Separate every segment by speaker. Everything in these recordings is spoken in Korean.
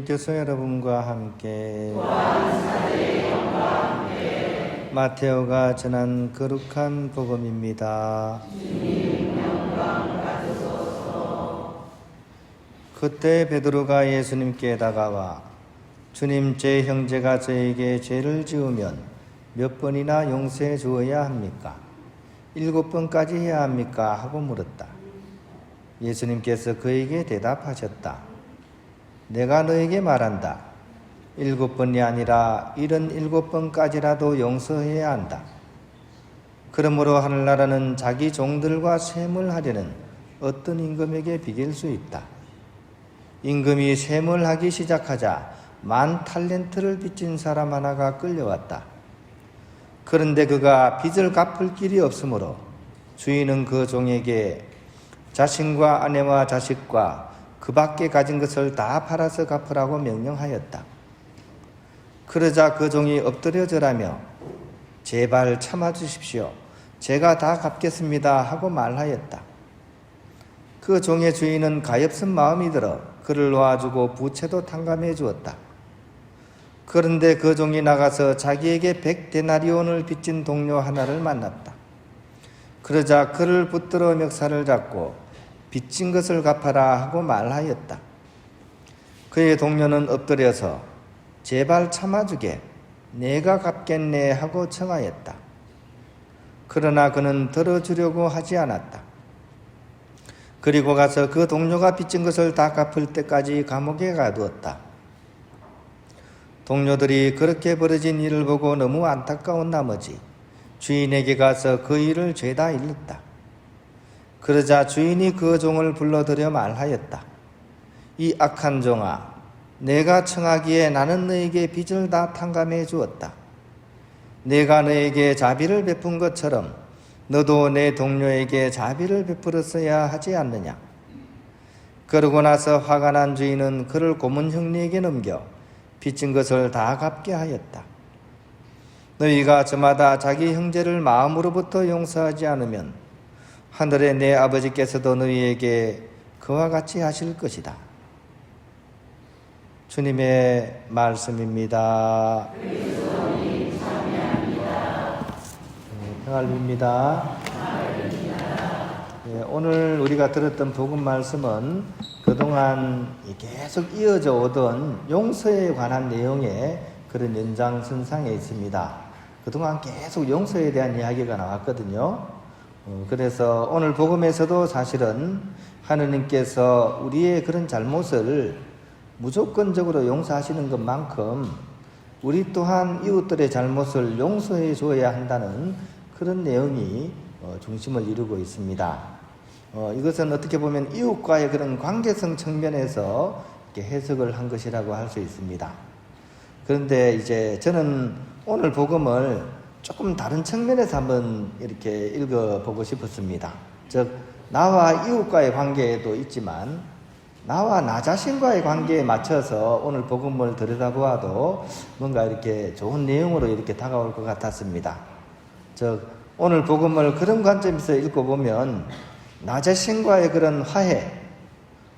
Speaker 1: 주님께서 여러분과 함께 마테오가 전한 거룩한 복음입니다. 그때 베드로가 예수님께 다가와 주님, 제 형제가 저에게 죄를 지으면 몇 번이나 용서해 주어야 합니까? 7번까지 해야 합니까? 하고 물었다. 예수님께서 그에게 대답하셨다. 내가 너에게 말한다. 7번이 아니라 77번까지라도 용서해야 한다. 그러므로 하늘나라는 자기 종들과 셈을 어떤 임금에게 비길 수 있다. 임금이 셈을 하기 시작하자 10,000달란트를 빚진 사람 하나가 끌려왔다. 그런데 그가 빚을 갚을 길이 없으므로 주인은 그 종에게 자신과 아내와 자식과 그 밖에 가진 것을 다 팔아서 갚으라고 명령하였다. 그러자 그 종이 엎드려 절하며 제발 참아주십시오. 제가 다 갚겠습니다 하고 말하였다. 그 종의 주인은 가엾은 마음이 들어 그를 놓아주고 부채도 탕감해 주었다. 그런데 그 종이 나가서 자기에게 100데나리온을 빚진 동료 하나를 만났다. 그러자 그를 붙들어 멱살을 잡고 빚진 것을 갚아라 하고 말하였다. 그의 동료는 엎드려서 제발 참아주게, 내가 갚겠네 하고 청하였다. 그러나 그는 들어주려고 하지 않았다. 그리고 가서 그 동료가 빚진 것을 다 갚을 때까지 감옥에 가두었다. 동료들이 그렇게 벌어진 일을 보고 너무 안타까운 나머지 주인에게 가서 그 일을 죄다 일렀다. 그러자 주인이 그 종을 불러들여 말하였다. 이 악한 종아, 내가 청하기에 나는 너에게 빚을 다 탕감해 주었다. 내가 너에게 자비를 베푼 것처럼 너도 내 동료에게 자비를 베풀었어야 하지 않느냐. 그러고 나서 화가 난 주인은 그를 고문 형리에게 넘겨 빚진 것을 다 갚게 하였다. 너희가 저마다 자기 형제를 마음으로부터 용서하지 않으면 하늘의 내 아버지께서도 너희에게 그와 같이 하실 것이다. 주님의 말씀입니다. 평안을 빕니다. 오늘 우리가 들었던 복음 말씀은 그동안 계속 이어져 오던 용서에 관한 내용의 그런 연장선상에 있습니다. 그동안 계속 용서에 대한 이야기가 나왔거든요. 그래서 오늘 복음에서도 사실은 하느님께서 우리의 그런 잘못을 무조건적으로 용서하시는 것만큼 우리 또한 이웃들의 잘못을 용서해 줘야 한다는 그런 내용이 중심을 이루고 있습니다. 이것은 어떻게 보면 이웃과의 그런 관계성 측면에서 이렇게 해석을 한 것이라고 할 수 있습니다. 그런데 이제 저는 오늘 복음을 조금 다른 측면에서 한번 이렇게 읽어보고 싶었습니다. 즉, 나와 이웃과의 관계에도 있지만 나와 나 자신과의 관계에 맞춰서 오늘 복음을 들여다보아도 뭔가 이렇게 좋은 내용으로 이렇게 다가올 것 같았습니다. 즉, 오늘 복음을 그런 관점에서 읽어보면 나 자신과의 그런 화해,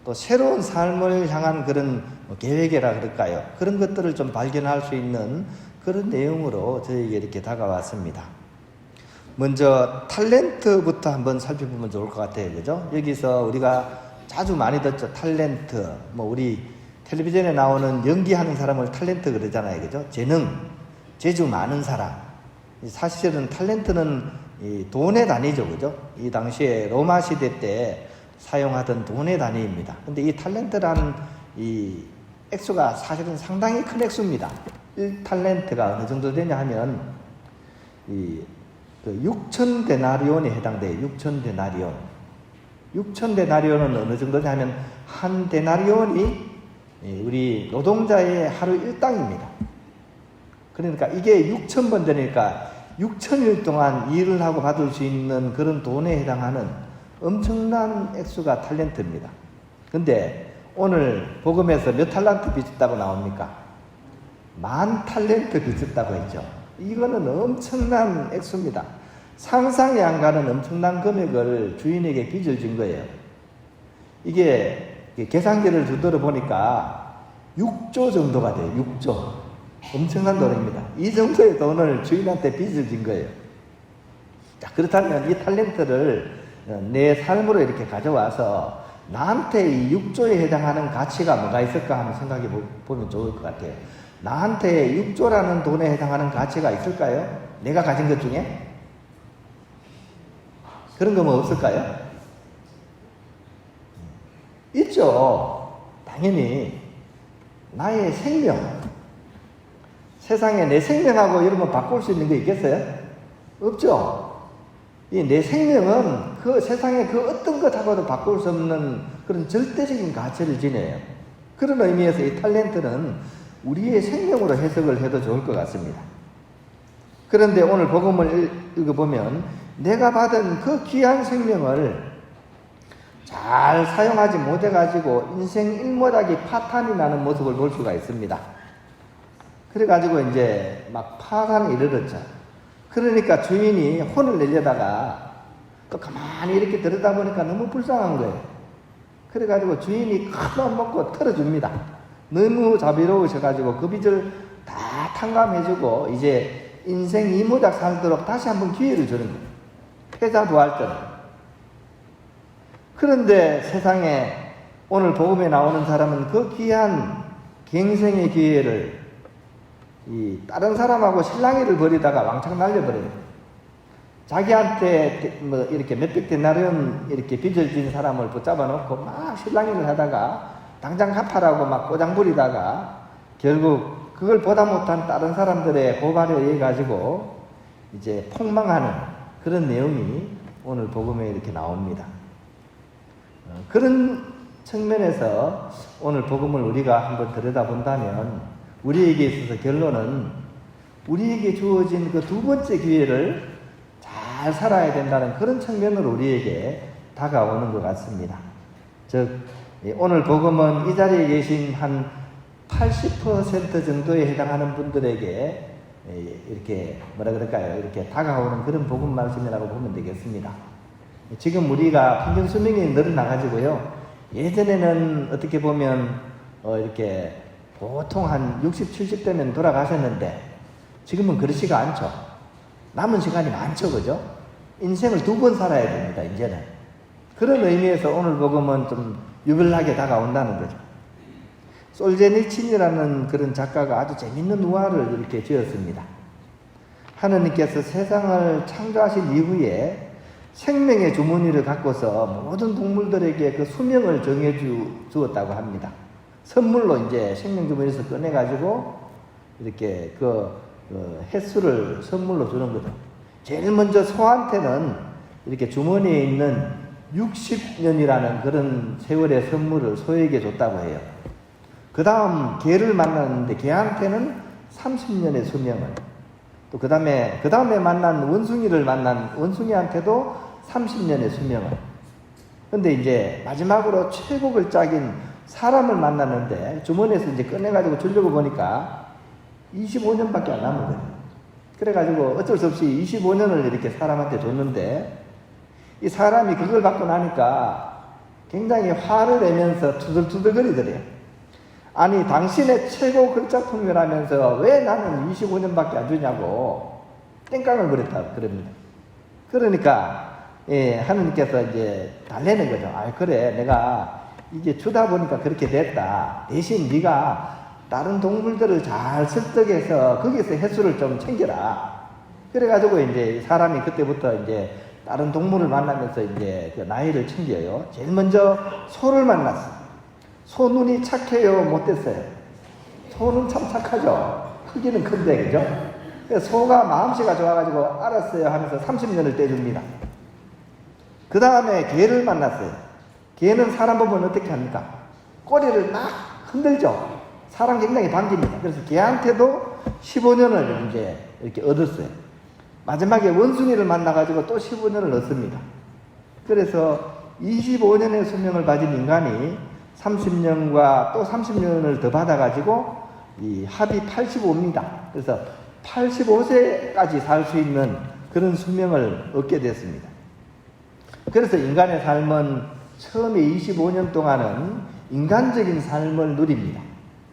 Speaker 1: 또 새로운 삶을 향한 그런 계획이라 그럴까요? 그런 것들을 좀 발견할 수 있는 그런 내용으로 저에게 이렇게 다가왔습니다. 먼저 탤런트부터 한번 살펴보면 좋을 것 같아요. 그죠? 여기서 우리가 자주 많이 듣죠. 탤런트. 우리 텔레비전에 나오는 연기하는 사람을 탤런트 그러잖아요. 그죠? 재능, 재주 많은 사람. 사실은 탤런트는 이 돈의 단위죠. 그죠? 이 당시에 로마 시대 때 사용하던 돈의 단위입니다. 근데 이 탤런트라는 이 액수가 사실은 상당히 큰 액수입니다. 1탤런트가 어느 정도 되냐 하면 6,000데나리온에 해당돼요. 6,000데나리온. 6,000데나리온은 어느 정도냐 하면 한 데나리온이 우리 노동자의 하루 일당입니다. 그러니까 이게 6,000번 되니까 6,000일 동안 일을 하고 받을 수 있는 그런 돈에 해당하는 엄청난 액수가 탤런트입니다. 근데 오늘 복음에서 몇 탤런트 빚었다고 나옵니까? 10,000달란트 빚었다고 했죠. 이거는 엄청난 액수입니다. 상상이 안 가는 엄청난 금액을 주인에게 빚을 진 거예요. 이게 계산기를 두드려 보니까 6조 정도가 돼요. 6조. 엄청난 돈입니다. 이 정도의 돈을 주인한테 빚을 진 거예요. 자, 그렇다면 이 탤런트를 내 삶으로 이렇게 가져와서 나한테 이 6조에 해당하는 가치가 뭐가 있을까 한번 생각해 보면 좋을 것 같아요. 나한테 6조라는 돈에 해당하는 가치가 있을까요? 내가 가진 것 중에? 그런 거 뭐 없을까요? 있죠. 당연히 나의 생명, 세상에 내 생명하고 여러분 바꿀 수 있는 게 있겠어요? 없죠. 이 내 생명은 그 세상에 그 어떤 것하고도 바꿀 수 없는 그런 절대적인 가치를 지녀요. 그런 의미에서 이 탤런트는 우리의 생명으로 해석을 해도 좋을 것 같습니다. 그런데 오늘 복음을 읽어보면 내가 받은 그 귀한 생명을 잘 사용하지 못해가지고 인생 일모닥이 파탄이 나는 모습을 볼 수가 있습니다. 그래가지고 이제 막 파산에 이르렀죠. 그러니까 주인이 혼을 내려다가 또 가만히 이렇게 들여다보니까 너무 불쌍한 거예요. 그래가지고 주인이 큰 맘 먹고 털어줍니다. 너무 자비로우셔가지고 그 빚을 다 탕감해주고 이제 인생 이모작 살도록 다시 한번 기회를 주는 거예요. 패자부활전. 그런데 세상에 오늘 복음에 나오는 사람은 그 귀한 갱생의 기회를 이 다른 사람하고 실랑이를 벌이다가 왕창 날려버려요. 자기한테 뭐 이렇게 몇백 데나리온 이렇게 빚을 진 사람을 붙잡아 놓고 막 실랑이를 하다가 당장 갚아라고 막 꼬장 부리다가 결국 그걸 보다 못한 다른 사람들의 고발에 의해 가지고 이제 폭망하는 그런 내용이 오늘 복음에 이렇게 나옵니다. 그런 측면에서 오늘 복음을 우리가 한번 들여다본다면 우리에게 있어서 결론은 우리에게 주어진 그 두 번째 기회를 잘 살아야 된다는 그런 측면으로 우리에게 다가오는 것 같습니다. 즉 오늘 복음은 이 자리에 계신 한 80% 정도에 해당하는 분들에게 이렇게 뭐라 그럴까요? 이렇게 다가오는 그런 복음 말씀이라고 보면 되겠습니다. 지금 우리가 평균 수명이 늘어나가지고요. 예전에는 어떻게 보면 이렇게 보통 한 60, 70대면 돌아가셨는데 지금은 그렇지가 않죠. 남은 시간이 많죠, 그죠? 인생을 두 번 살아야 됩니다, 이제는. 그런 의미에서 오늘 복음은 좀 유별나게 다가온다는 거죠. 솔제니친이라는 그런 작가가 아주 재밌는 우화를 이렇게 지었습니다. 하느님께서 세상을 창조하신 이후에 생명의 주머니를 갖고서 모든 동물들에게 그 수명을 정해 주었다고 합니다. 선물로 이제 생명 주머니에서 꺼내가지고 이렇게 그 횟수를 선물로 주는 거죠. 제일 먼저 소한테는 이렇게 주머니에 있는 60년이라는 그런 세월의 선물을 소에게 줬다고 해요. 그 다음 개를 만났는데 개한테는 30년의 수명을, 또 그 다음에 만난 원숭이를 만난 원숭이한테도 30년의 수명을. 근데 이제 마지막으로 최고 걸작인 사람을 만났는데 주머니에서 이제 꺼내가지고 주려고 보니까 25년밖에 안 남은 거예요. 그래가지고 어쩔 수 없이 25년을 이렇게 사람한테 줬는데 이 사람이 그걸 받고 나니까 굉장히 화를 내면서 투덜투덜거리더래요. 아니 당신의 최고 걸작품이라면서 왜 나는 25년밖에 안 주냐고 땡깡을 부렸다 그럽니다. 그러니까 하느님께서 이제 달래는 거죠. 아 그래 내가 이제 주다 보니까 그렇게 됐다. 대신 네가 다른 동물들을 잘 설득해서 거기서 횟수를 좀 챙겨라. 그래가지고 이제 사람이 그때부터 이제 다른 동물을 만나면서 이제 그 나이를 챙겨요. 제일 먼저 소를 만났어. 소 눈이 착해요? 못됐어요? 소는 참 착하죠. 크기는 큰데 그죠? 그래서 소가 마음씨가 좋아가지고 알았어요 하면서 30년을 떼줍니다. 그 다음에 개를 만났어요. 개는 사람 보면 어떻게 합니까? 꼬리를 막 흔들죠. 사람 굉장히 반깁니다. 그래서 개한테도 15년을 이제 이렇게 얻었어요. 마지막에 원숭이를 만나가지고 또 15년을 얻습니다. 그래서 25년의 수명을 가진 인간이 30년과 또 30년을 더 받아가지고 이 합이 85입니다. 그래서 85세까지 살 수 있는 그런 수명을 얻게 됐습니다. 그래서 인간의 삶은 처음에 25년 동안은 인간적인 삶을 누립니다.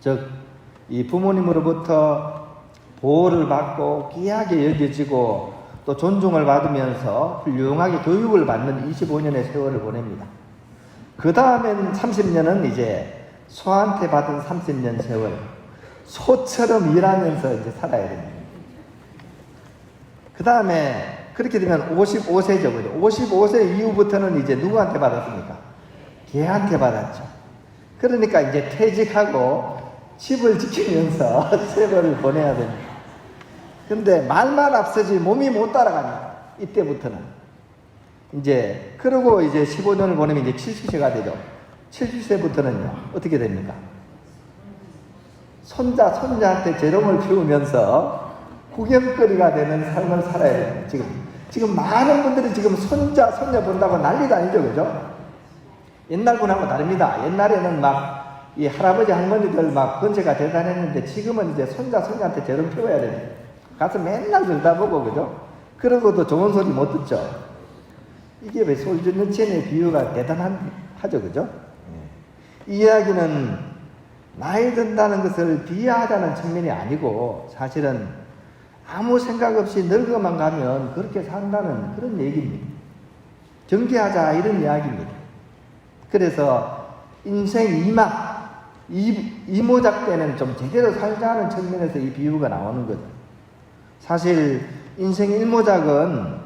Speaker 1: 즉, 이 부모님으로부터 보호를 받고 귀하게 여겨지고 또 존중을 받으면서 훌륭하게 교육을 받는 25년의 세월을 보냅니다. 그 다음엔 30년은 이제 소한테 받은 30년 세월, 소처럼 일하면서 이제 살아야 됩니다. 그 다음에 그렇게 되면 55세죠. 55세 이후부터는 이제 누구한테 받았습니까? 개한테 받았죠. 그러니까 이제 퇴직하고 집을 지키면서 세월을 보내야 됩니다. 근데 말만 앞서지 몸이 못 따라갑니다. 이때부터는. 이제, 그러고 이제 15년을 보내면 이제 70세가 되죠. 70세부터는요, 어떻게 됩니까? 손자한테 재롱을 피우면서 구경거리가 되는 삶을 살아야 됩니다. 지금 많은 분들이 지금 손자 본다고 난리도 아니죠, 그죠? 옛날 분하고 다릅니다. 옛날에는 막 이 할아버지 할머니들 막 건재가 대단했는데 지금은 이제 손자한테 재롱 피워야 됩니다. 가서 맨날 들다보고, 그죠? 그러고도 좋은 소리 못 듣죠. 이게 왜 솔즈니치의 비유가 대단하죠, 그죠? 이 이야기는 나이 든다는 것을 비하하자는 측면이 아니고 사실은 아무 생각 없이 늙어만 가면 그렇게 산다는 그런 얘기입니다. 경계하자 이런 이야기입니다. 그래서 인생 이모작 때는 좀 제대로 살자는 측면에서 이 비유가 나오는 거죠. 사실 인생 일모작은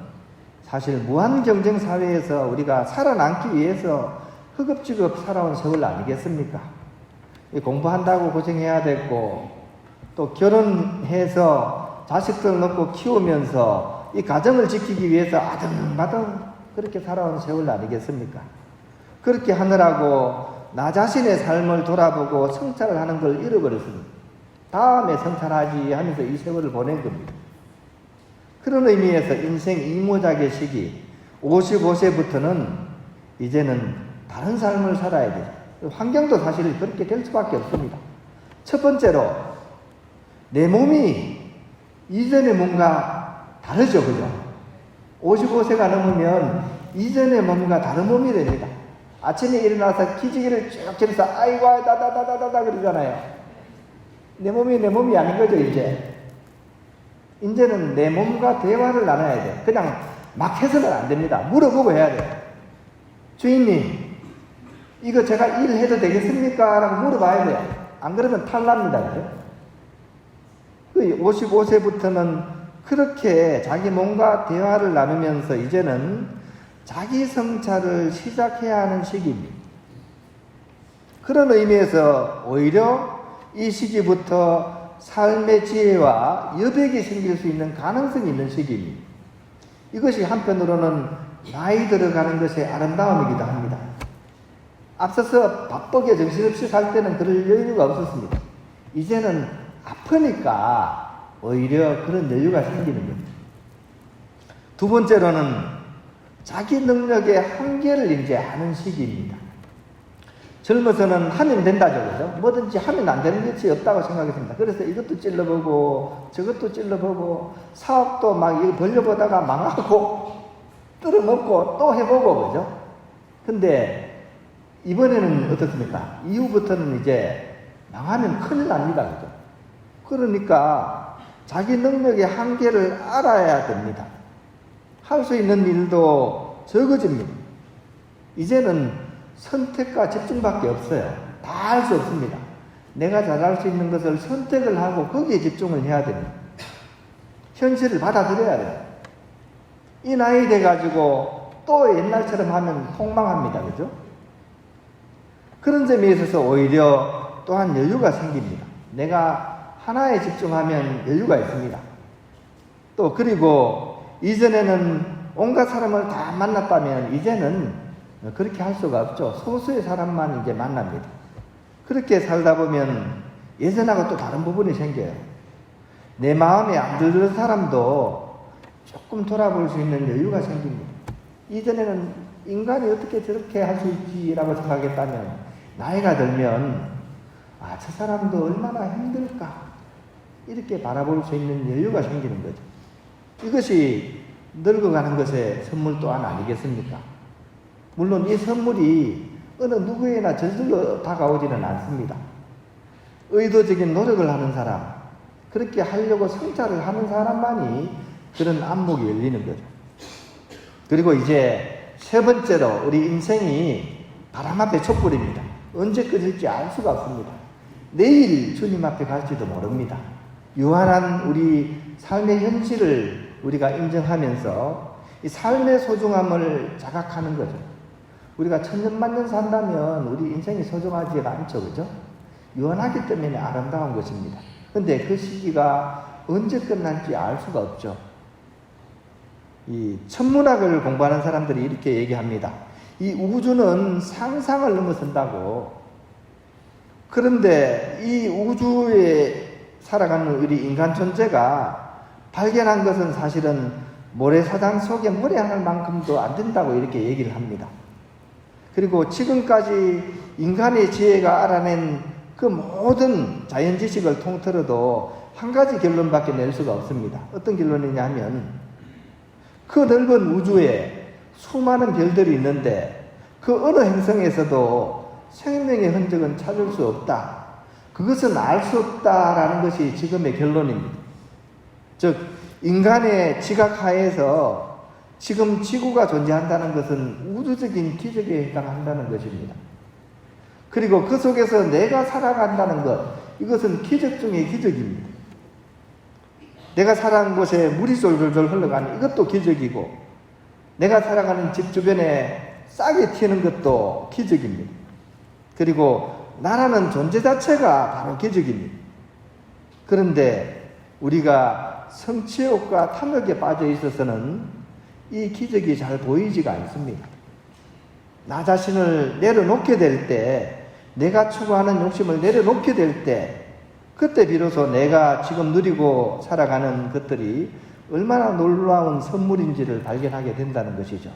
Speaker 1: 사실 무한 경쟁 사회에서 우리가 살아남기 위해서 허겁지겁 살아온 세월 아니겠습니까? 공부한다고 고생해야 되고 또 결혼해서 자식들 놓고 키우면서 이 가정을 지키기 위해서 아등바등 그렇게 살아온 세월 아니겠습니까? 그렇게 하느라고 나 자신의 삶을 돌아보고 성찰을 하는 걸 잃어버렸습니다. 다음에 성찰하지 하면서 이 세월을 보낸 겁니다. 그런 의미에서 인생 이모작의 시기 55세부터는 이제는 다른 삶을 살아야 돼요. 환경도 사실 그렇게 될 수밖에 없습니다. 첫 번째로 내 몸이 이전의 몸과 다르죠, 그죠? 55세가 넘으면 이전의 몸과 다른 몸이 됩니다. 아침에 일어나서 기지개를 쭉 켜면서 아이고 다다다다다 그러잖아요. 내 몸이 아닌 거죠, 이제. 이제는 내 몸과 대화를 나눠야 돼. 그냥 막 해서는 안 됩니다. 물어보고 해야 돼. 주인님, 이거 제가 일해도 되겠습니까? 라고 물어봐야 돼요. 안 그러면 탈납니다. 그죠? 55세부터는 그렇게 자기 몸과 대화를 나누면서 이제는 자기 성찰을 시작해야 하는 시기입니다. 그런 의미에서 오히려 이 시기부터 삶의 지혜와 여백이 생길 수 있는 가능성이 있는 시기입니다. 이것이 한편으로는 나이 들어가는 것의 아름다움이기도 합니다. 앞서서 바쁘게 정신없이 살 때는 그럴 여유가 없었습니다. 이제는 아프니까 오히려 그런 여유가 생기는 겁니다. 두 번째로는 자기 능력의 한계를 이제 아는 시기입니다. 젊어서는 하면 된다죠, 그죠? 뭐든지 하면 안 되는 것이 없다고 생각했습니다. 그래서 이것도 찔러보고 저것도 찔러보고 사업도 막 이거 벌려보다가 망하고 뜯어먹고 또 해보고, 그죠? 근데 이번에는 어떻습니까? 이후부터는 이제 망하면 큰일 납니다, 그죠? 그러니까 자기 능력의 한계를 알아야 됩니다. 할 수 있는 일도 적어집니다. 이제는 선택과 집중밖에 없어요. 다 할 수 없습니다. 내가 잘할 수 있는 것을 선택을 하고 거기에 집중을 해야 됩니다. 현실을 받아들여야 돼요. 이 나이 돼가지고 또 옛날처럼 하면 폭망합니다. 그죠? 그런 점에 있어서 오히려 또한 여유가 생깁니다. 내가 하나에 집중하면 여유가 있습니다. 또 그리고 이전에는 온갖 사람을 다 만났다면 이제는 그렇게 할 수가 없죠. 소수의 사람만 이제 만납니다. 그렇게 살다 보면 예전하고 또 다른 부분이 생겨요. 내 마음에 안 들는 사람도 조금 돌아볼 수 있는 여유가 생깁니다. 이전에는 인간이 어떻게 저렇게 할 수 있지라고 생각했다면 나이가 들면 저 사람도 얼마나 힘들까 이렇게 바라볼 수 있는 여유가 생기는 거죠. 이것이 늙어가는 것의 선물 또한 아니겠습니까? 물론 이 선물이 어느 누구에나 저절로 다가오지는 않습니다. 의도적인 노력을 하는 사람, 그렇게 하려고 성찰을 하는 사람만이 그런 안목이 열리는 거죠. 그리고 이제 세 번째로 우리 인생이 바람 앞에 촛불입니다. 언제 꺼질지 알 수가 없습니다. 내일 주님 앞에 갈지도 모릅니다. 유한한 우리 삶의 현실을 우리가 인정하면서 이 삶의 소중함을 자각하는 거죠. 우리가 천년만년 산다면 우리 인생이 소중하지가 않죠, 그죠? 유한하기 때문에 아름다운 것입니다. 근데 그 시기가 언제 끝날지 알 수가 없죠. 이 천문학을 공부하는 사람들이 이렇게 얘기합니다. 이 우주는 상상을 넘어선다고. 그런데 이 우주에 살아가는 우리 인간 존재가 발견한 것은 사실은 모래사장 속에 모래 하나만큼도 안 된다고 이렇게 얘기를 합니다. 그리고 지금까지 인간의 지혜가 알아낸 그 모든 자연 지식을 통틀어도 한 가지 결론밖에 낼 수가 없습니다. 어떤 결론이냐 하면 그 넓은 우주에 수많은 별들이 있는데 그 어느 행성에서도 생명의 흔적은 찾을 수 없다. 그것은 알 수 없다라는 것이 지금의 결론입니다. 즉 인간의 지각하에서 지금 지구가 존재한다는 것은 우주적인 기적에 해당한다는 것입니다. 그리고 그 속에서 내가 살아간다는 것, 이것은 기적 중의 기적입니다. 내가 살아가는 곳에 물이 졸졸졸 흘러가는 이것도 기적이고, 내가 살아가는 집 주변에 싹이 튀는 것도 기적입니다. 그리고 나라는 존재 자체가 바로 기적입니다. 그런데 우리가 성취욕과 탐욕에 빠져 있어서는 이 기적이 잘 보이지가 않습니다. 나 자신을 내려놓게 될 때, 내가 추구하는 욕심을 내려놓게 될 때, 그때 비로소 내가 지금 누리고 살아가는 것들이 얼마나 놀라운 선물인지를 발견하게 된다는 것이죠.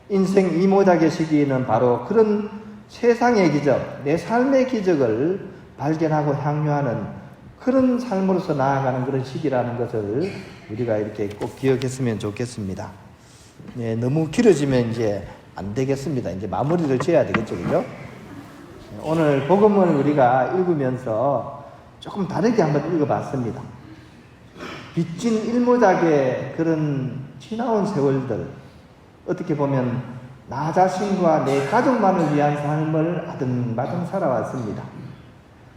Speaker 1: 인생 이모작의 시기에는 바로 그런 세상의 기적, 내 삶의 기적을 발견하고 향유하는 그런 삶으로서 나아가는 그런 시기라는 것을 우리가 이렇게 꼭 기억했으면 좋겠습니다. 네, 너무 길어지면 이제 안 되겠습니다. 이제 마무리를 지어야 되겠죠, 그죠? 오늘 복음을 우리가 읽으면서 조금 다르게 한번 읽어봤습니다. 빚진 일모작의 그런 지나온 세월들, 어떻게 보면 나 자신과 내 가족만을 위한 삶을 아등바등 살아왔습니다.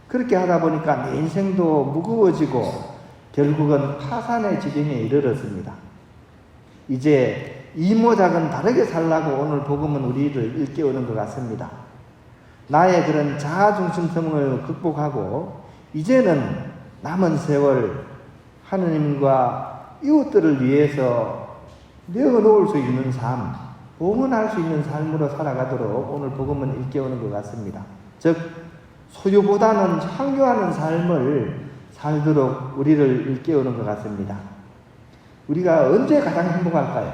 Speaker 1: 그렇게 하다 보니까 내 인생도 무거워지고 결국은 파산의 지경에 이르렀습니다. 이제 이모작은 다르게 살라고 오늘 복음은 우리를 일깨우는 것 같습니다. 나의 그런 자아중심성을 극복하고 이제는 남은 세월 하느님과 이웃들을 위해서 내어놓을 수 있는 삶, 봉헌할 수 있는 삶으로 살아가도록 오늘 복음은 일깨우는 것 같습니다. 즉 소유보다는 향유하는 삶을 살도록 우리를 일깨우는 것 같습니다. 우리가 언제 가장 행복할까요?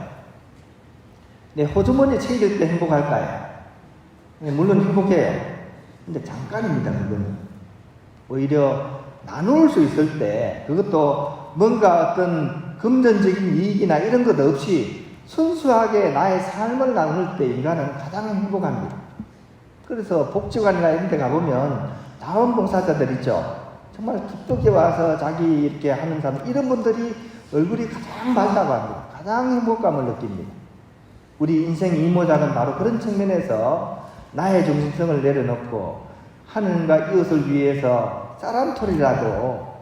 Speaker 1: 내 호주머니 챙길 때 행복할까요? 물론 행복해요. 근데 잠깐입니다, 그거는. 오히려 나눌 수 있을 때, 그것도 뭔가 어떤 금전적인 이익이나 이런 것 없이 순수하게 나의 삶을 나눌 때 인간은 가장 행복합니다. 그래서 복지관이나 이런 데 가보면 자원봉사자들 있죠. 정말 기쁘게 와서 자기 이렇게 하는 사람, 이런 분들이 얼굴이 가장 밝다고 합니다. 가장 행복감을 느낍니다. 우리 인생 이모작은 바로 그런 측면에서 나의 중심성을 내려놓고 하느님과 이웃을 위해서 쌀 한 톨이라도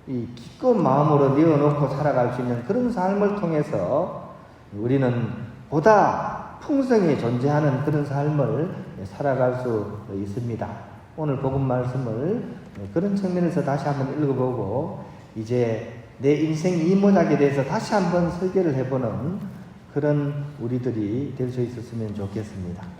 Speaker 1: 이 기꺼운 마음으로 내어놓고 살아갈 수 있는 그런 삶을 통해서 우리는 보다 풍성히 존재하는 그런 삶을 살아갈 수 있습니다. 오늘 복음 말씀을 그런 측면에서 다시 한번 읽어보고 이제 내 인생 이모작에 대해서 다시 한번 설계를 해보는 그런 우리들이 될 수 있었으면 좋겠습니다.